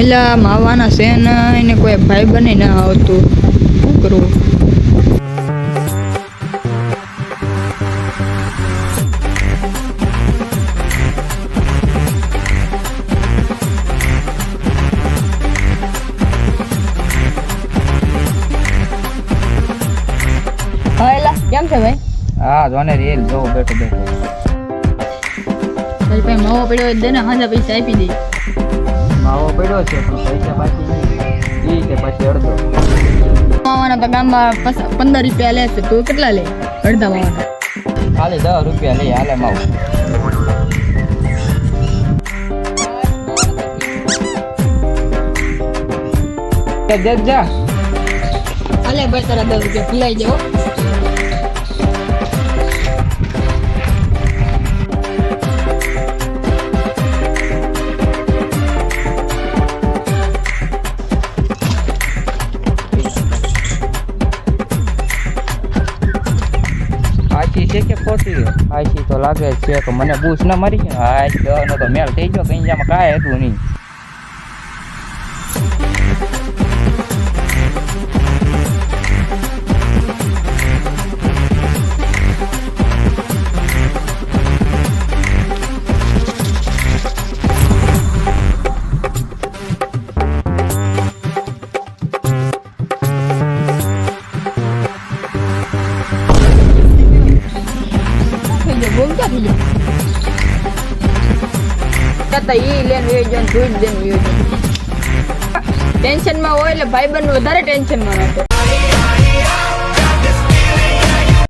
એલા માવાના છે ને એને કોઈ ભાઈ બને ના આવતું શું કરવું? હા એલા કેમ છે ભાઈ? હા જોને રીલ જો બેઠો બેઠો તારી પાસે માવો પડ્યો હોય દે ને હાજા પૈસા આપી દે. માવો પડ્યો છે પણ પૈસા બાકી નહીં ઈ કે પછી અડધો માવાના તો ગામમાં 15 રૂપિયા લે છે, તું કેટલા લે અડધા માવાના? ખાલી 10 રૂપિયા લઈ હાલે માવો દે જા હાલે ભાઈ તારા 10 રૂપિયા ભૂલાઈ જાઓ. આછી છે કે ખોટી આછી તો લાગે છે કે મને બૂસ ના મારી છે આજ નો તો મેલ થઈ ગયો કઈ જામાં કાંઈ હતું નહીં. બોલ ક્યાં થઈ જાય? કતા ઈ લેન વેજો ને તું જ દેન વેજો. ટેન્શનમાં હોય એટલે ભાઈબંધ વધારે ટેન્શનમાં રાખે.